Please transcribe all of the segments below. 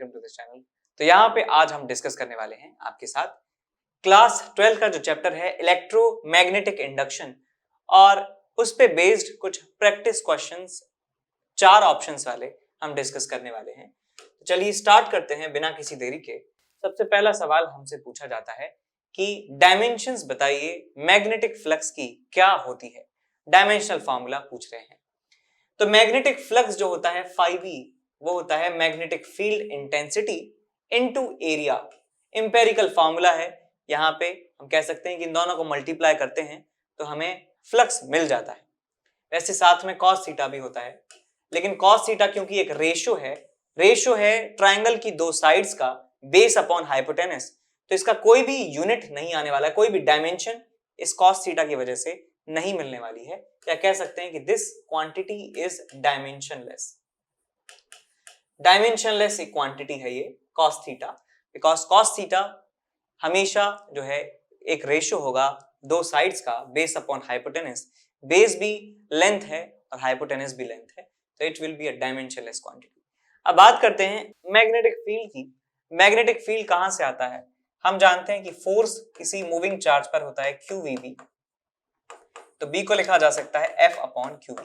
Welcome to this channel. तो यहाँ पे आज हम डिस्कस करने वाले हैं आपके साथ क्लास 12 का जो चैप्टर है इलेक्ट्रोमैग्नेटिक इंडक्शन, और उस पे बेस्ड कुछ प्रैक्टिस क्वेश्चंस 4 ऑप्शंस वाले हम डिस्कस करने वाले हैं। तो चलिए स्टार्ट करते हैं बिना किसी देरी के। सबसे पहला सवाल हमसे पूछा जाता है कि डायमेंशंस बताइए मैग्नेटिक फ्लक्स की क्या होती है। डायमेंशनल फॉर्मूला पूछ रहे हैं। तो मैग्नेटिक फ्लक्स जो होता है phi वो होता है magnetic field intensity into area. Empirical formula है, यहाँ पे हम कह सकते हैं कि इन दोनों को मल्टीप्लाई करते हैं तो हमें फ्लक्स मिल जाता है। वैसे साथ में cos थीटा भी होता है, लेकिन cos थीटा क्योंकि एक रेशो है ट्रायंगल की दो साइड्स का बेस अपॉन हाइपोटेनस, तो इसका कोई भी यूनिट नहीं आने वाला है, कोई भी डायमेंशन इस cos थीटा की वजह से नहीं मिलने वाली है। क्या कह सकते हैं कि दिस क्वांटिटी इज डायमेंशनलेस एक क्वांटिटी है ये cos theta, because cos theta हमेशा जो है एक रेशो होगा दो साइड्स का बेस अपॉन हाइपोटेनस। बेस भी लेंथ है और हाइपोटेनस भी लेंथ है, तो it will be a dimensionless quantity. अब बात करते हैं मैग्नेटिक फील्ड की। मैग्नेटिक फील्ड कहां से आता है? हम जानते हैं कि फोर्स किसी मूविंग चार्ज पर होता है QVB, तो B को लिखा जा सकता है F अपॉन QV।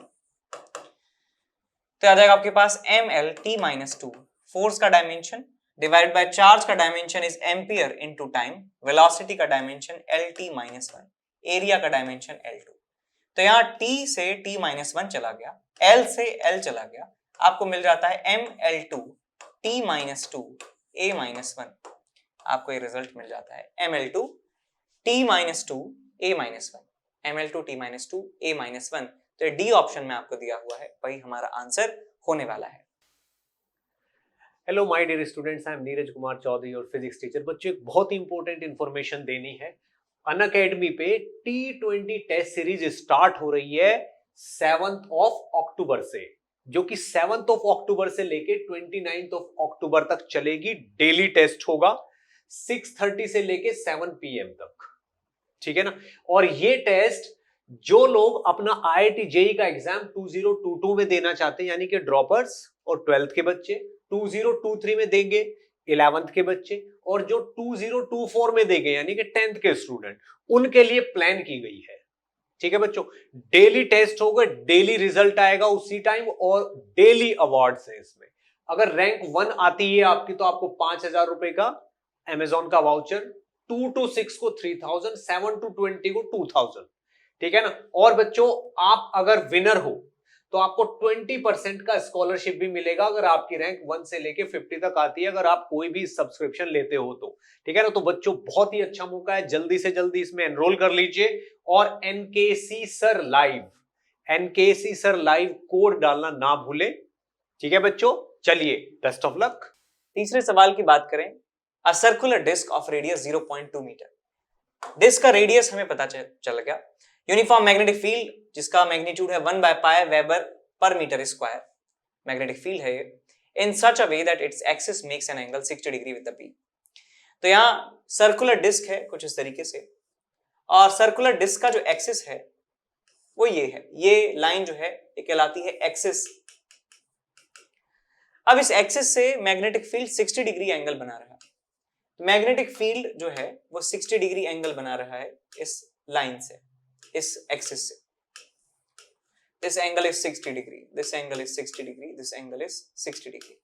तो आ जाएगा आपके पास mL_t-2 फोर्स का डायमेंशन डिवाइड बाय चार्ज का dimension is ampere into time, velocity का डायमेंशन L_t-1, एरिया का डायमेंशन L2। तो यहाँ T से T-1 चला गया, L से L चला गया, आपको मिल जाता है mL2T-2A-1। आपको ये रिजल्ट मिल जाता है mL2T-2A-1, mL2T-2A-1। तो डी ऑप्शन में आपको दिया हुआ है, वही हमारा आंसर होने वाला है। Hello my dear students, I am Neeraj Kumar Chaudhary और फिजिक्स टीचर। बच्चों एक बहुत ही इंपॉर्टेंट इंफॉर्मेशन देनी है। अनअकैडमी पे T20 टेस्ट सीरीज स्टार्ट हो रही है 7th ऑफ अक्टूबर से, जो कि 7th ऑफ अक्टूबर से लेके 29th ऑफ अक्टूबर तक चलेगी। डेली टेस्ट होगा 6:30 से लेके 7 PM तक, ठीक है ना। और ये टेस्ट जो लोग अपना IIT JEE का एग्जाम 2022 में देना चाहते हैं, यानी कि ड्रॉपर्स और 12th के बच्चे 2023 में देंगे, 11th के बच्चे, और जो 2024 में देंगे यानी कि 10th के स्टूडेंट, उनके लिए प्लान की गई है, ठीक है बच्चों। डेली टेस्ट होगा, डेली रिजल्ट आएगा उसी टाइम, और डेली अवार्ड्स है इसमें। अगर रैंक 1 आती है आपकी तो आपको 5,000 रुपए का अमेजोन का वाउचर, 2 to 6 को 3,000, 7 to 20 को 2,000, ठीक है ना। और बच्चों आप अगर विनर हो तो आपको 20% का स्कॉलरशिप भी मिलेगा अगर आपकी रैंक 1 से लेके 50 तक आती है, अगर आप कोई भी सब्सक्रिप्शन लेते हो तो, ठीक है ना। तो बच्चों बहुत ही अच्छा मौका है, जल्दी से जल्दी इसमें एनरोल कर लीजिए। और NKC सर लाइव कोड डालना ना भूलें, ठीक है बच्चों। चलिए बेस्ट ऑफ लक। तीसरे सवाल की बात करें, a circular disc of radius 0.2 metre. Disc का रेडियस हमें पता चल गया। यूनिफॉर्म मैग्नेटिक फील्ड जिसका मैग्नीट्यूड है 1/π वेबर पर मीटर स्क्वायर, मैग्नेटिक फील्ड है ये, in such a way that it's axis makes an angle 60 degree with the B. तो यहाँ सर्कुलर डिस्क है कुछ इस तरीके से, और सर्कुलर डिस्क का जो एक्सिस है वो ये है, ये लाइन जो है ये कहलाती है एक्सिस। अब इस एक्सिस से मैग्नेटिक फील्ड 60 डिग्री एंगल बना रहा है। मैग्नेटिक फील्ड जो है वो 60 डिग्री एंगल बना रहा है इस लाइन से, इस एक्सिस से। This angle is 60 degree, this angle is 60 degree, this angle is 60 degree.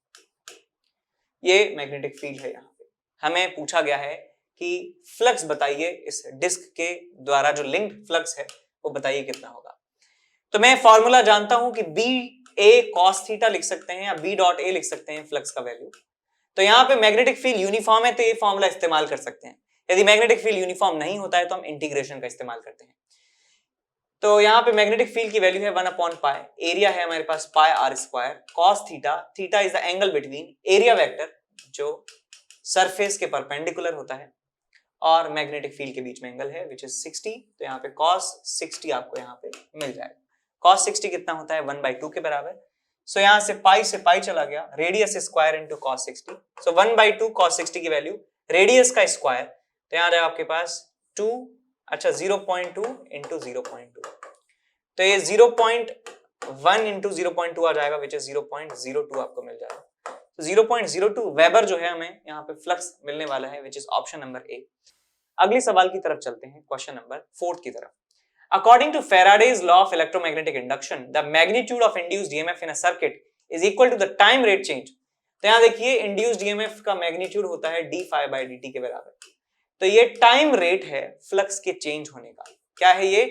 ये मैग्नेटिक फील्ड है। यहाँ पे हमें पूछा गया है कि फ्लक्स बताइए, इस डिस्क के द्वारा जो लिंक्ड फ्लक्स है वो बताइए कितना होगा। तो मैं फॉर्मूला जानता हूं कि BA cos थीटा लिख सकते हैं या B.A लिख सकते हैं फ्लक्स का वैल्यू। तो यहाँ पे मैग्नेटिक फील्ड यूनिफॉर्म है तो ये फॉर्मूला इस्तेमाल कर सकते हैं। यदि मैग्नेटिक फील्ड यूनिफॉर्म नहीं होता है तो हम इंटीग्रेशन का इस्तेमाल करते हैं। तो यहाँ पे मैग्नेटिक फील्ड की वैल्यू है 1/π, एरिया है हमारे पास πr², cos theta, theta is the angle between area vector जो सरफेस के परपेंडिकुलर होता है और मैग्नेटिक फील्ड के बीच में एंगल है विच इज 60। तो यहाँ पे cos 60 आपको यहाँ पे मिल जाएगा। cos 60 कितना होता है 1/2 के बराबर। सो यहाँ से पाई चला गया, रेडियस स्क्वायर इनटू cos 60। सो 1/2 cos 60 की वैल्यू, रेडियस का स्क्वायर, तो यहाँ आ जाएगा आपके पास 2, अच्छा 0.2 इंटू 0.2, तो ये 0.1 इंटू 0.2 आ जाएगा विच इज 0.02 आपको मिल जाएगा। 0.02 वेबर जो है हमें यहाँ पे फ्लक्स मिलने वाला है, which is option number A. अगले सवाल की तरफ चलते हैं, क्वेश्चन नंबर 4 की तरफ। According to Faraday's law of electromagnetic induction, the magnitude of induced EMF in a circuit is equal to the time rate change. तो यहाँ देखिए induced EMF का मैग्नीट्यूड होता है d phi by dt के बराबर। तो ये टाइम रेट है फ्लक्स के चेंज होने का। क्या है ये?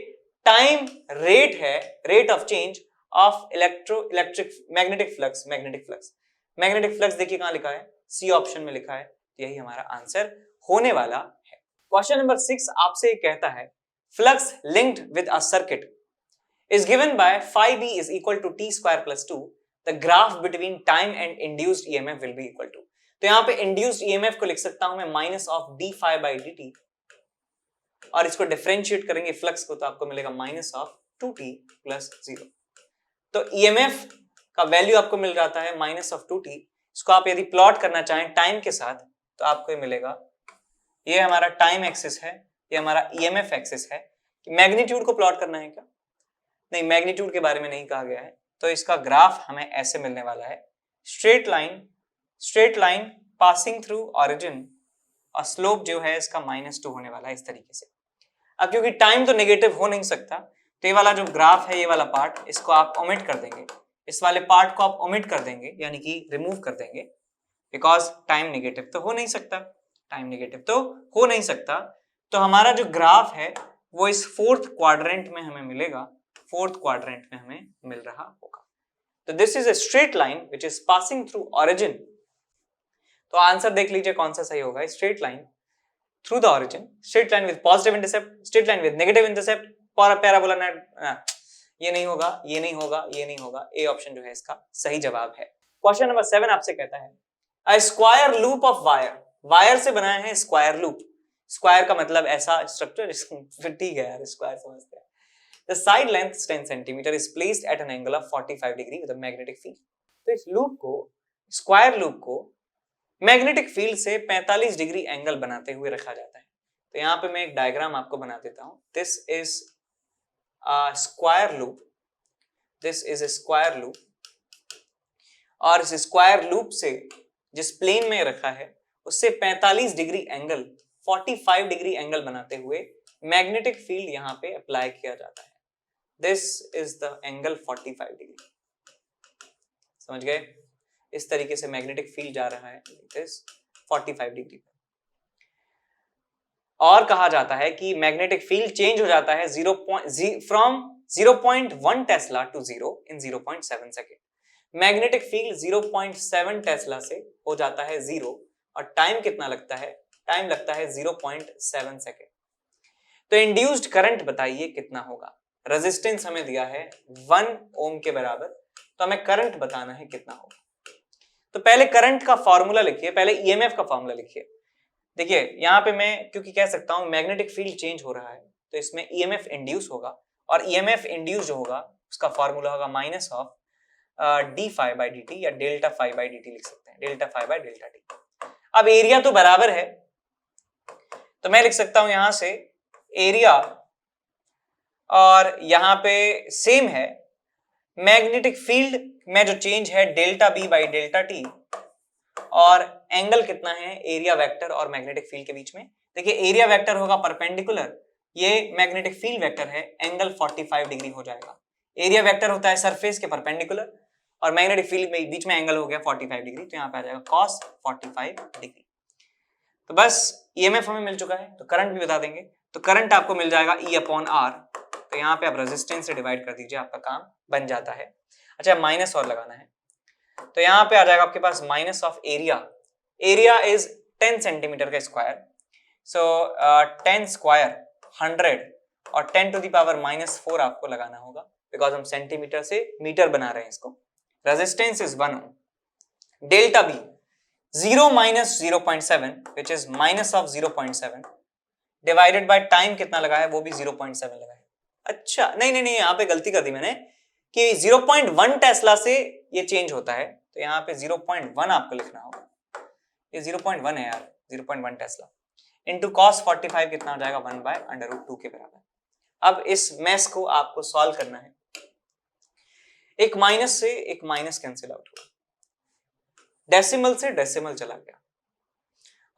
टाइम रेट है, rate of change of electric magnetic flux. Magnetic flux देखिए कहां लिखा है, सी ऑप्शन में लिखा है, तो यही हमारा आंसर होने वाला है। क्वेश्चन नंबर 6 आपसे कहता है flux linked with a circuit is given by phi b is equal to t square plus 2, the graph between time and induced EMF will be equal to। तो यहाँ पे induced EMF को लिख सकता हूं मैं minus of d phi by dt, और इसको डिफरेंशिएट करेंगे फ्लक्स को तो आपको मिलेगा माइनस ऑफ 2t plus 0। तो EMF का वैल्यू आपको मिल जाता है माइनस ऑफ 2t। इसको आप यदि प्लॉट करना चाहें टाइम के साथ तो आपको ये मिलेगा, ये हमारा टाइम एक्सिस है, ये हमारा EMF एक्सिस है। मैग्नीट्यूड को प्लॉट करना है क्या? नहीं, मैग्नीट्यूड के बारे में नहीं कहा गया है। तो इसका ग्राफ हमें ऐसे मिलने वाला है, straight line passing through origin, और स्लोप जो है इसका -2 होने वाला है इस तरीके से। अब क्योंकि टाइम तो नेगेटिव हो नहीं सकता, तो ये वाला जो ग्राफ है, ये वाला पार्ट, इसको आप ओमिट कर देंगे, इस वाले पार्ट को आप ओमिट कर देंगे, यानी कि रिमूव कर देंगे, बिकॉज टाइम नेगेटिव तो हो नहीं सकता। तो हमारा जो ग्राफ है वो इस फोर्थ क्वाड्रेंट में हमें मिलेगा, मिल रहा होगा। तो this is a straight line which is passing through origin. तो आंसर देख लीजिए कौन सा सही होगा, straight line through the origin, straight line with positive intercept, straight line with negative intercept, parabola ये नहीं होगा। ए ऑप्शन जो है इसका सही जवाब है। क्वेश्चन नंबर 7 आपसे कहता है a square loop of wire से बनाया है स्क्वायर लूप। स्क्वायर का मतलब ऐसा स्ट्रक्चर, ठीक है यार, स्क्वायर समझते हैं। The side length 10 cm is placed at an angle of 45 degree with a magnetic field। तो इस लूप को, स्क्वायर लूप को मैग्नेटिक फील्ड से 45 डिग्री एंगल बनाते हुए रखा जाता है। तो यहाँ पे मैं एक डायग्राम आपको बना देता हूँ। This is a square loop, और इस स्क्वायर लूप से जिस प्लेन में रखा है उससे 45 डिग्री एंगल, 45 डिग्री एंगल बनाते हुए मैग्नेटिक फील्ड यहाँ पे अप्लाई किया जाता है। This is the angle 45 degree. समझ गए? इस तरीके से मैग्नेटिक फील्ड जा रहा है, दिस 45 डिग्री। और कहा जाता है कि मैग्नेटिक फील्ड चेंज हो जाता है from 0.1 tesla to 0 in 0.7 second. Magnetic field 0.7 tesla से हो जाता है 0, और टाइम कितना लगता है? टाइम लगता है 0.7 सेकेंड। तो इंड्यूस्ड करंट बताइए कितना होगा? रेजिस्टेंस हमें दिया है 1 ओम के बराबर, तो हमें करंट बताना है कितना होगा। तो पहले करंट का फॉर्मूला लिखिए, पहले ईएमएफ का फॉर्मूला लिखिए। देखिए यहाँ पे मैं क्योंकि कह सकता हूं मैग्नेटिक फील्ड चेंज हो रहा है, तो इसमें ईएमएफ इंड्यूस होगा, और ईएमएफ इंड्यूस जो होगा उसका फॉर्मूला होगा minus of D phi by D T, या delta phi by D T लिख सकते हैं, delta phi by delta T. अब एरिया तो बराबर है, तो मैं लिख सकता हूं यहां से एरिया, और यहां पे सेम है मैग्नेटिक फील्ड में जो चेंज है delta B by delta T, और एंगल कितना है एरिया वेक्टर और मैग्नेटिक फील्ड के बीच में। देखिए एरिया वेक्टर होगा परपेंडिकुलर, ये मैग्नेटिक फील्ड वेक्टर है, एंगल 45 डिग्री हो जाएगा। एरिया वेक्टर होता है सरफेस के परपेंडिकुलर, और मैग्नेटिक फील्ड में बीच में एंगल हो गया 45 डिग्री, तो यहाँ पे आ जाएगा cos 45 डिग्री। तो बस ईएमएफ हमें मिल चुका है, तो करंट भी बता देंगे। तो करंट आपको मिल जाएगा E अपॉन R, तो यहाँ पे आप रेजिस्टेंस से डिवाइड कर दीजिए, आपका काम बन जाता है। अच्छा माइनस और लगाना है, तो यहाँ पे आ जाएगा आपके पास minus of area. Area is 10 centimetre का स्क्वायर, सो 10 स्क्वायर 100, और 10 टू द पावर -4 आपको लगाना होगा, बिकॉज हम सेंटीमीटर से मीटर बना रहे हैं इसको। Resistance is 1 ohm. Delta B 0 minus 0.7 which is minus of 0.7 divided by time कितना लगा है, वो भी 0.7 लगा है। अच्छा नहीं, यहाँ पे गलती कर दी मैंने कि 0.1 टेस्ला से ये चेंज होता है, तो यहाँ पे 0.1 आपको लिखना होगा। ये 0.1 है यार, 0.1 टेस्ला इंटू cos 45 कितना हो जाएगा 1/√2 के बराबर। अब इस मैस को आपको सॉल्व करना है। एक माइनस से एक माइनस कैंसिल आउट होगा, डेसिमल से डेसिमल चला गया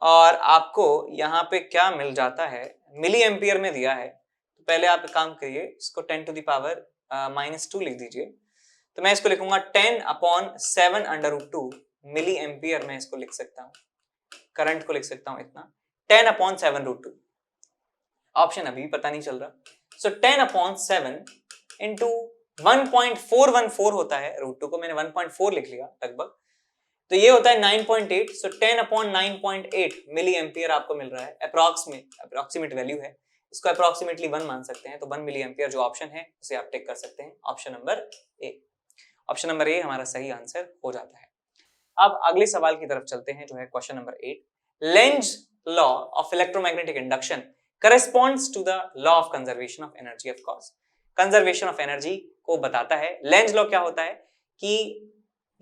और आपको यहाँ पे क्या मिल जाता है, मिली एम्पियर में दिया है। तो पहले आप एक काम करिए, इसको 10 टू द पावर -2 लिख दीजिए। तो मैं इसको लिखूंगा 10/7√2 मिली एम्पियर। मैं इसको लिख सकता हूँ, करंट को लिख सकता हूँ इतना 10/7√2। ऑप्शन अभी भी पता नहीं चल रहा। सो 10/7 इंटू 1.414 होता है, √2 को मैंने 1.4 लिख लिया लगभग, तो ये होता है 9.8। सो 10/9.8 मिली एम्पियर आपको मिल रहा है। अप्रोक्सीमेट वैल्यू है, इसको अप्रोक्सीमेटली 1 मान सकते हैं। तो 1 मिली एम्पियर जो ऑप्शन है उसे आप टिक कर सकते हैं, option number A. Option number A हमारा सही आंसर हो जाता है। अब अगले सवाल की तरफ चलते हैं, जो है question number 8। Lenz law of electromagnetic induction corresponds to the law of conservation of energy, of course। Conservation of energy को बताता है। लेंज लॉ क्या होता है कि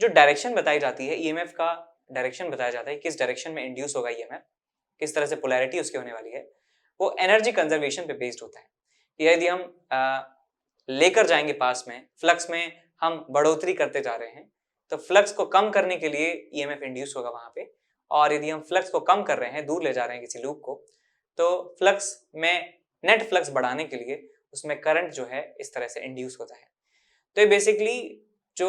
जो डायरेक्शन बताई जाती है, ईएमएफ का डायरेक्शन बताया जाता है, किस डायरेक्शन में इंड्यूस होगा ईएमएफ, किस तरह से पोलैरिटी उसकी होने वाली है, वो एनर्जी कंजर्वेशन पे बेस्ड होता है। यदि हम लेकर जाएंगे पास में, फ्लक्स में हम बढ़ोतरी करते जा रहे हैं, तो फ्लक्स को कम करने के लिए ईएमएफ इंड्यूस होगा वहां पे। और यदि हम फ्लक्स को कम कर रहे हैं, दूर ले जा रहे हैं किसी लूप को, तो फ्लक्स में नेट फ्लक्स बढ़ाने के लिए उसमें करंट जो है इस तरह से इंड्यूस होता है। तो ये बेसिकली जो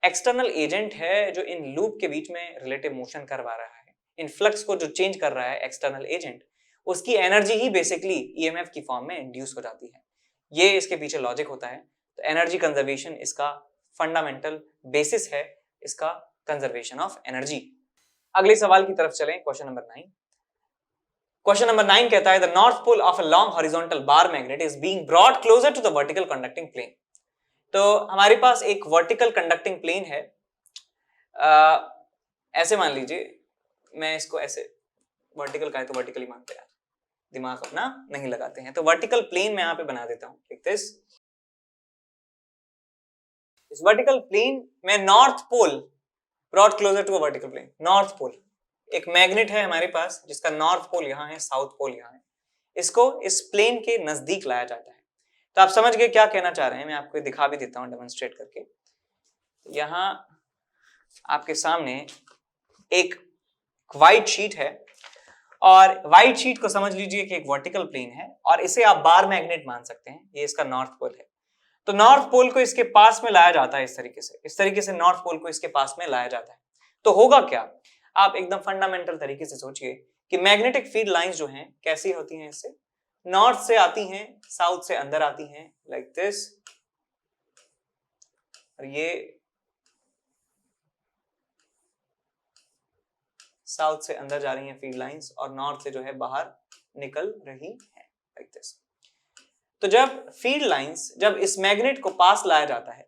एक्सटर्नल एजेंट है जो इन लूप के बीच में रिलेटिव मोशन करवा रहा है, इन फ्लक्स को जो चेंज कर रहा है एक्सटर्नल एजेंट, उसकी एनर्जी ही बेसिकली ईएमएफ की फॉर्म में इंड्यूस हो जाती है। ये इसके पीछे लॉजिक होता है। तो एनर्जी कंजर्वेशन इसका फंडामेंटल बेसिस है, इसका कंजर्वेशन ऑफ एनर्जी। अगले सवाल की तरफ चलें, क्वेश्चन नंबर 9। क्वेश्चन नंबर 9 कहता है the north pole of a long horizontal bar magnet is being brought closer to the vertical conducting plane. तो हमारे पास एक वर्टिकल कंडक्टिंग प्लेन है। ऐसे मान लीजिए, मैं इसको ऐसे वर्टिकल का है तो वर्टिकली मानते हैं, दिमाग अपना नहीं लगाते हैं। तो वर्टिकल प्लेन मैं यहां पे बना देता हूं, लाइक दिस। इस वर्टिकल प्लेन में north pole brought closer to a vertical plane, north pole, एक मैग्नेट है हमारे पास जिसका नॉर्थ पोल यहाँ है, साउथ पोल यहाँ है, इसको इस प्लेन के नजदीक लाया जाता है। तो आप समझ गए क्या कहना चाह रहे हैं। मैं आपको दिखा भी देता हूँ डेमोन्स्ट्रेट करके। यहाँ आपके सामने एक व्हाइट शीट है और व्हाइट शीट को समझ लीजिए कि एक वर्टिकल प्लेन है और इसे आप बार मैग्नेट मान सकते हैं। ये इसका नॉर्थ पोल है। तो नॉर्थ पोल को इसके पास में लाया जाता है, इस तरीके से नॉर्थ पोल को इसके पास में लाया जाता है। तो होगा क्या, आप एकदम फंडामेंटल तरीके से सोचिए कि मैग्नेटिक फील्ड लाइंस जो हैं कैसी होती हैं, इससे नॉर्थ से आती हैं, साउथ से अंदर आती हैं, लाइक दिस। और ये साउथ से अंदर जा रही हैं फील्ड लाइंस और नॉर्थ से जो है बाहर निकल रही हैं, लाइक दिस। तो जब फील्ड लाइंस, जब इस मैग्नेट को पास लाया जाता है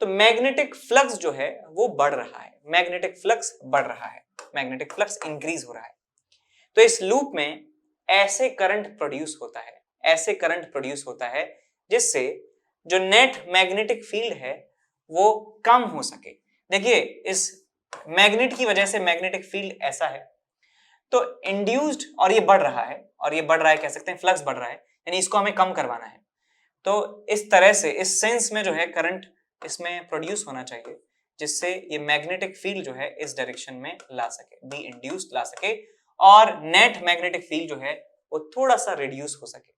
तो मैग्नेटिक फ्लक्स जो है वो बढ़ रहा है, मैग्नेटिक फ्लक्स बढ़ रहा है, मैग्नेटिक फ्लक्स इंक्रीज हो रहा है। तो इस लूप में ऐसे करंट प्रोड्यूस होता है, ऐसे करंट प्रोड्यूस होता है जिससे जो नेट मैग्नेटिक फील्ड है वो कम हो सके। देखिए, इस मैग्नेट की वजह से मैग्नेटिक फील्ड ऐसा है, तो इंड्यूस्ड, और ये बढ़ रहा है, और ये बढ़ रहा है, कह सकते हैं फ्लक्स बढ़ रहा है, यानी इसको हमें कम करवाना है। तो इस तरह से, इस सेंस में जो है करंट इसमें प्रोड्यूस होना चाहिए जिससे ये मैग्नेटिक फील्ड जो है इस डायरेक्शन में ला सके, बी इंड्यूस्ड ला सके, और नेट मैग्नेटिक फील्ड जो है वो थोड़ा सा रिड्यूस हो सके।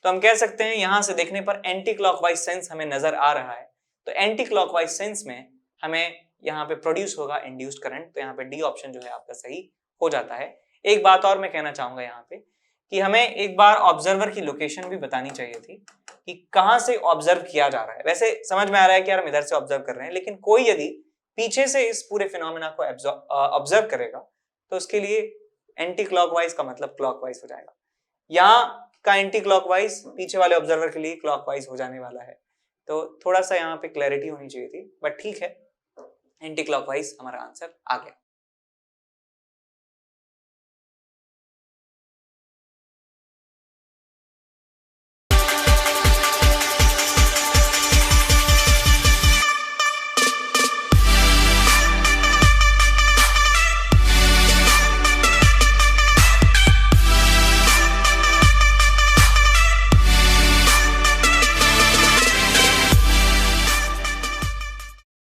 तो हम कह सकते हैं यहां से देखने पर एंटी क्लॉकवाइज सेंस हमें नजर आ रहा है। तो एंटी क्लॉकवाइज सेंस में हमें यहाँ पे प्रोड्यूस होगा इंड्यूस्ड करंट। तो यहाँ पे डी ऑप्शन जो है आपका सही हो जाता है। एक बात और मैं कहना चाहूंगा यहाँ पे कि हमें एक बार ऑब्जर्वर की लोकेशन भी बतानी चाहिए थी कि कहां से ऑब्जर्व किया जा रहा है। वैसे समझ में आ रहा है कि यार हम इधर से ऑब्जर्व कर रहे हैं, लेकिन कोई यदि पीछे से इस पूरे फिनोमेना को ऑब्जर्व करेगा तो उसके लिए एंटी क्लॉकवाइज का मतलब क्लॉकवाइज हो जाएगा। यहाँ का एंटी क्लॉकवाइज पीछे वाले ऑब्जर्वर के लिए क्लॉकवाइज हो जाने वाला है। तो थोड़ा सा यहाँ पे क्लैरिटी होनी चाहिए थी, बट ठीक है, एंटी क्लॉकवाइज हमारा आंसर आ गया।